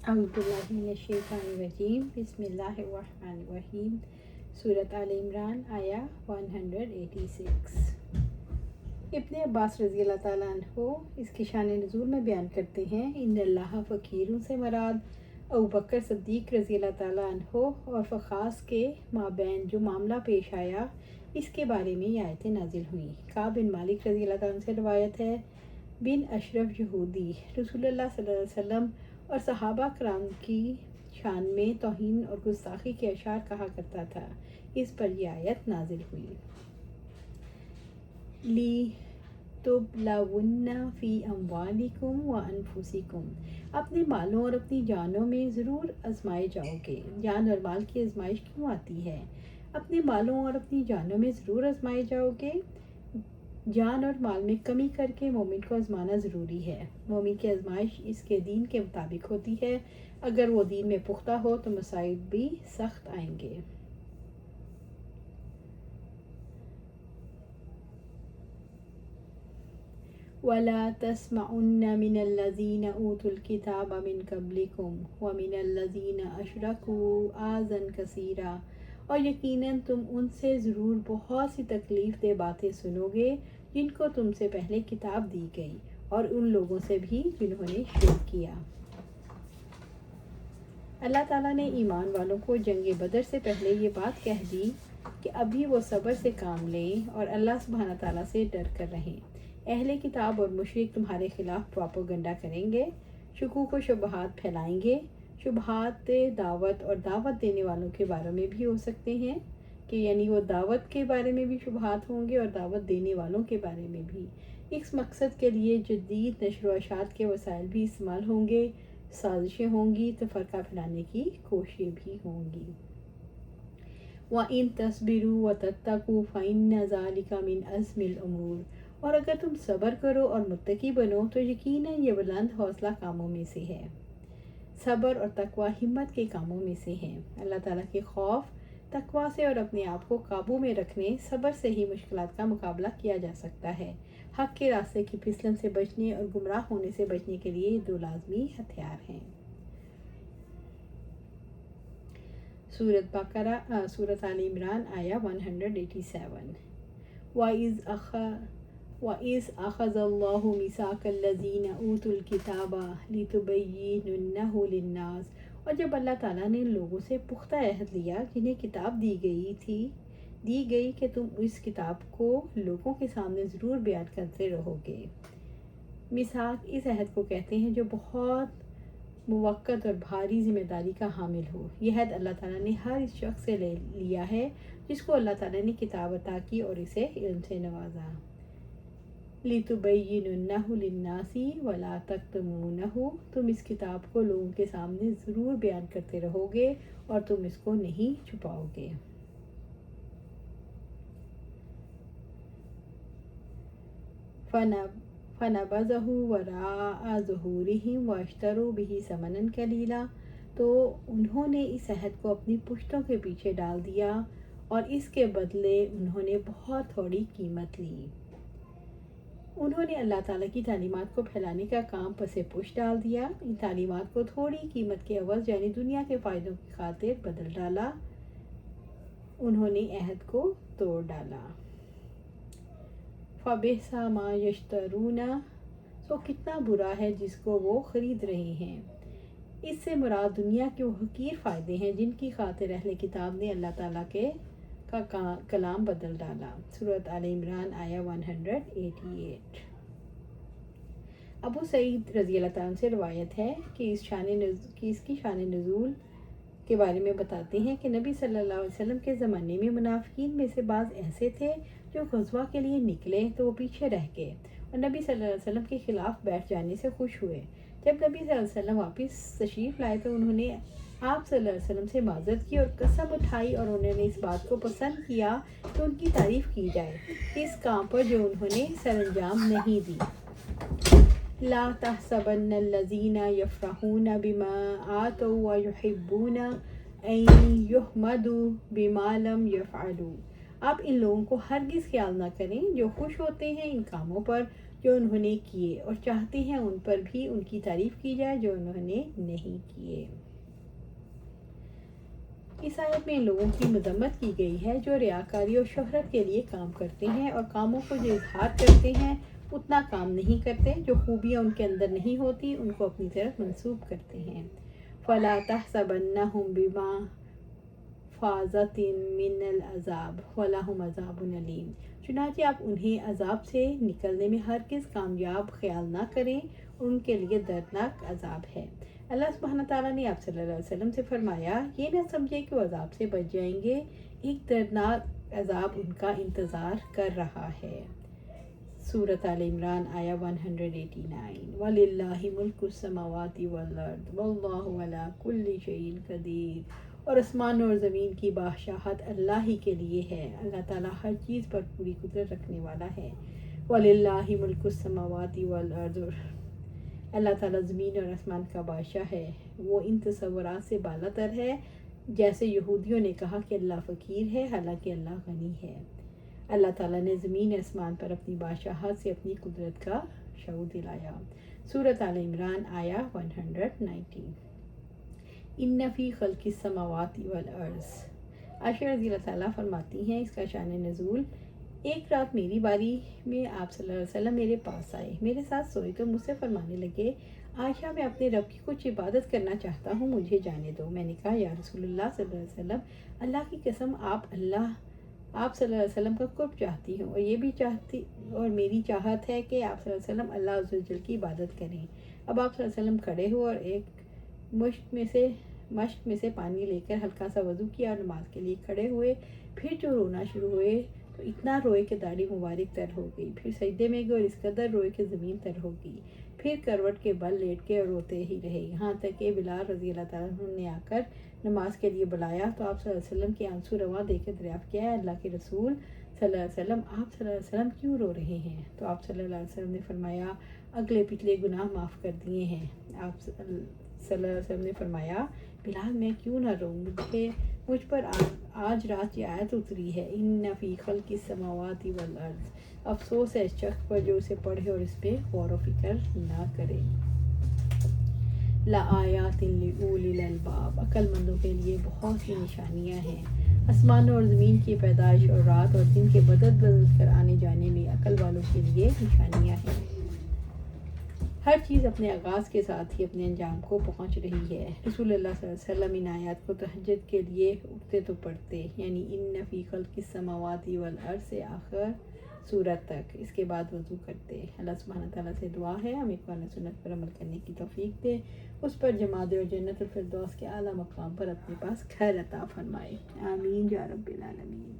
अऊज़ुबिल्लाहिमिनश्शैतानिर्रजीम बिस्मिल्लाहिर्रहमानिर्रहीम। सूरत आल इमरान आया 186। इब्न अब्बास रज़ी अल्लाह ताला अन्हो इसकी शान नुज़ूल में बयान करते हैं, इन्नल्लाह फ़कीरुन से मराद अबू बकर सिद्दीक़ रज़ी अल्लाह ताला अन्हो और फ़खास के माबैन जो मामला पेश आया इसके बारे में ये आयतें नाजिल हुई। काब बिन मालिक रज़ी अल्लाह ताला से रवायत है, बिन अशरफ यहूदी रसूलुल्लाह सल्लल्लाहु अलैहि वसल्लम और सहाबा कराम की शान में तौहीन और गुस्ताखी के अशार कहा करता था। इस पर यह आयत नाजिल हुई। ली तुबलवुन्ना फ़ी अम्वालिकुम व अनफुसिकुम, अपने मालों और अपनी जानों में ज़रूर आजमाए जाओगे। जान और माल की आजमाइश क्यों आती है? अपने मालों और अपनी जानों में ज़रूर आजमाए जाओगे। जान और माल में कमी करके मोमिन को आजमाना ज़रूरी है। मोमिन की आजमाइश इसके दीन के मुताबिक होती है। अगर वो दीन में पुख्ता हो तो मसाइब भी सख्त आएंगे। वला तस्मउन्ना मिनल्लज़ीना ऊतुल किताब मिन क़ब्लिकुम व मिनल्लज़ीना अशरकू आज़न कसीरा, और यकीनन तुम उनसे ज़रूर बहुत सी तकलीफ़ दे बातें सुनोगे जिनको तुमसे पहले किताब दी गई, और उन लोगों से भी जिन्होंने शिरक किया। अल्लाह ताला ने ईमान वालों को जंग बदर से पहले ये बात कह दी कि अभी वो सब्र से काम लें और अल्लाह सुब्हाना ताला से डर कर रहें। अहले किताब और मुशरिक तुम्हारे खिलाफ प्रोपेगेंडा करेंगे, शुकूक व शुबहात फैलाएंगे। शुबहात दावत और दावत देने वालों के बारे में भी हो सकते हैं कि यानी वो दावत के बारे में भी शुबहात होंगे और दावत देने वालों के बारे में भी। इस मकसद के लिए जदीद नशर व इशाअत के वसाइल भी इस्तेमाल होंगे, साजिशें होंगी, तफरका फैलाने की कोशिशें भी होंगी। व इन तस्बिरू व तत्तकू फ़इन्न ज़ालिका मिन अज़्मिल उमूर, और अगर तुम सब्र करो और मुत्तकी बनो तो यकीनन ये बुलंद हौसला कामों में से है। सब्र और तकवा हिम्मत के कामों में से हैं। अल्लाह ताला के खौफ, तकवा से और अपने आप को काबू में रखने, सब्र से ही मुश्किलात का मुकाबला किया जा सकता है। हक़ के रास्ते की फिसलन से बचने और गुमराह होने से बचने के लिए दो लाजमी हथियार हैं। सूरत आल इमरान आया 187। वइज़ अख़ज़ल्लाहु मिसाक़ल्लज़ीना ऊतुल किताबा लितुबय्यिनुन्नहु लिन्नास, और जब अल्लाह ताला ने लोगों से पुख्ता अहद लिया जिन्हें किताब दी गई कि तुम इस किताब को लोगों के सामने ज़रूर बयान करते रहोगे। मिसाक इस अहद को कहते हैं जो बहुत मुवक्कत और भारी जिम्मेदारी का हामिल हो। यह अहद अल्लाह ताला ने हर इस शख्स से ले लिया है जिसको अल्लाह ताला ने किताब अता की और इसे इल्म से नवाजा। लितुबय्यिनुन्नहु लिन्नासी वला तक्तुमूनहु, तुम इस किताब को लोगों के सामने ज़रूर बयान करते रहोगे और तुम इसको नहीं छुपाओगे। फ़नबज़हु वराअ ज़ुहूरिहिम वश्तरू बिही समनन कलीला, तो उन्होंने इस अहद को अपनी पुश्तों के पीछे डाल दिया और इसके बदले उन्होंने बहुत थोड़ी कीमत ली। उन्होंने अल्लाह ताला की तालीमात को फैलाने का काम पसे पुश डाल दिया। इन तालीमात को थोड़ी कीमत के अवज़ यानी दुनिया के फ़ायदों की खातिर बदल डाला। उन्होंने अहद को तोड़ डाला। फ़बिसा मा यश्तरूना, तो कितना बुरा है जिसको वो ख़रीद रहे हैं। इससे मुराद दुनिया के वो हकीर फ़ायदे हैं जिनकी खातिर अहले किताब ने अल्लाह ताला का कलाम बदल डाला। सूरत आल इमरान आया 188। अबू सईद रज़ी अल्लाह ताला से रवायत है कि इसकी शान नुज़ूल के बारे में बताते हैं कि नबी सल्लल्लाहु अलैहि वसल्लम के ज़माने में मुनाफिकीन में से बाज़ ऐसे थे जो ग़ज़वा के लिए निकले तो वो पीछे रह गए और नबी सल्लल्लाहु अलैहि वसल्लम के ख़िलाफ़ बैठ जाने से खुश हुए। जब नबी सल्लल्लाहु अलैहि वसल्लम वापस तशरीफ़ लाए तो उन्होंने आप सल्लल्लाहु अलैहि वसल्लम से माज़रत की और कसम उठाई और उन्होंने इस बात को पसंद किया कि उनकी तारीफ़ की जाए इस काम पर जो उन्होंने सरअंजाम नहीं दी। ला तहसबन्नल्लज़ीना यफ़रहूना बिमा आतौ व युहिब्बूना अन युहमदू बिमा लम यफ़अलू, आप इन लोगों को हरगिज़ ख्याल ना करें जो खुश होते हैं इन कामों पर جو انہوں نے کیے، اور چاہتے ہیں ان پر بھی ان کی تعریف کی جائے جو انہوں نے نہیں کیے۔ اس آیت میں ان لوگوں کی مذمت کی گئی ہے جو ریاکاری اور شہرت کے لیے کام کرتے ہیں اور کاموں کو جو اظہار کرتے ہیں اتنا کام نہیں کرتے، جو خوبیاں ان کے اندر نہیں ہوتی ان کو اپنی طرف منسوب کرتے ہیں۔ فَلَا تَحْسَبَنَّهُمْ بِمَفَازَةٍ مِّنَ الْعَذَابِ وَلَهُمْ عَذَابٌ أَلِيمٌ۔ چنانچہ آپ انہیں عذاب سے نکلنے میں ہرگز کامیاب خیال نہ کریں، اور ان کے لیے دردناک عذاب ہے۔ اللہ سبحانہ تعالیٰ نے آپ صلی اللہ علیہ وسلم سے فرمایا، یہ نہ سمجھے کہ وہ عذاب سے بچ جائیں گے، ایک دردناک عذاب ان کا انتظار کر رہا ہے۔ سورۃ آل عمران آیا 189۔ وَلِلَّهِ مُلْكُ السَّمَاوَاتِ وَالْأَرْضِ وَاللَّهُ عَلَىٰ كُلِّ شَيْءٍ قَدِيرٌ۔ اور آسمان اور زمین کی بادشاہت اللہ ہی کے لیے ہے، اللہ تعالیٰ ہر چیز پر پوری قدرت رکھنے والا ہے۔ وَلِلَّهِ مُلْكُ السَّمَاوَاتِ وَالْأَرْضِ، اللہ تعالیٰ زمین اور آسمان کا بادشاہ ہے۔ وہ ان تصورات سے بالا تر ہے جیسے یہودیوں نے کہا کہ اللہ فقیر ہے، حالانکہ اللہ غنی ہے۔ اللہ تعالیٰ نے زمین آسمان پر اپنی بادشاہت سے اپنی قدرت کا شعور دلایا۔ سورۃ آل عمران آیا 190۔ ان فی خلق السماوات والارض، عائشہ رضی اللہ تعالیٰ فرماتی ہیں اس کا شان نزول، ایک رات میری باری میں آپ صلی اللہ علیہ وسلم میرے پاس آئے، میرے ساتھ سوئے تو مجھ سے فرمانے لگے، عائشہ میں اپنے رب کی کچھ عبادت کرنا چاہتا ہوں، مجھے جانے دو۔ میں نے کہا یا رسول اللہ صلی اللہ علیہ وسلم، اللہ کی قسم آپ صلی اللہ علیہ وسلم کا قرب چاہتی ہوں، اور یہ بھی چاہتی اور میری چاہت ہے کہ آپ صلی اللہ علیہ وسلم اللہ عز و جل کی عبادت کریں۔ اب آپ صلی اللہ علیہ وسلم کھڑے ہوئے اور ایک مشک میں سے پانی لے کر ہلکا سا وضو کیا اور نماز کے لیے کھڑے ہوئے، پھر جو رونا شروع ہوئے تو اتنا روئے کہ داڑھی مبارک تر ہو گئی، پھر سجدے میں گئے اور اس قدر روئے کہ زمین تر ہو گئی، پھر کروٹ کے بل لیٹ کے اور روتے ہی رہے، یہاں تک کہ بلال رضی اللہ تعالیٰ عنہ نے آ کر نماز کے لیے بلایا تو آپ صلی اللہ علیہ وسلم کے آنسو رواں دیکھ کر دریافت کیا ہے اللہ کے رسول صلی اللہ علیہ وسلم، آپ صلی اللہ علیہ وسلم کیوں رو رہے ہیں؟ تو آپ صلی اللہ علیہ وسلم نے فرمایا اگلے پچھلے گناہ معاف کر دیے ہیں۔ آپ صلی اللہ علیہ وسلم نے فرمایا بلال میں کیوں نہ روؤں، مجھ پر آج رات یہ آیت اتری ہے، ان فی خلق السماوات والارض، افسوس ہے اس شخص پر جو اسے پڑھے اور اس پہ غور و فکر نہ کرے۔ لآیات لأولی الالباب، عقل مندوں کے لیے بہت سی نشانیاں ہیں۔ آسمانوں اور زمین کی پیدائش اور رات اور دن کے بدل کر آنے جانے میں عقل والوں کے لیے نشانیاں ہیں۔ ہر چیز اپنے آغاز کے ساتھ ہی اپنے انجام کو پہنچ رہی ہے۔ رسول اللہ صلی اللہ علیہ وسلم ان آیات کو تہجد کے لیے اٹھتے تو پڑھتے، یعنی ان فی خلق السماوات والارض سے آخر سورت تک، اس کے بعد وضو کرتے۔ اللہ سبحانہ تعالیٰ سے دعا ہے ہمیں قرآن سنت پر عمل کرنے کی توفیق دے، اس پر جما دے اور جنت الفردوس کے اعلیٰ مقام پر اپنے پاس گھر عطا فرمائے، آمین یا رب العالمین۔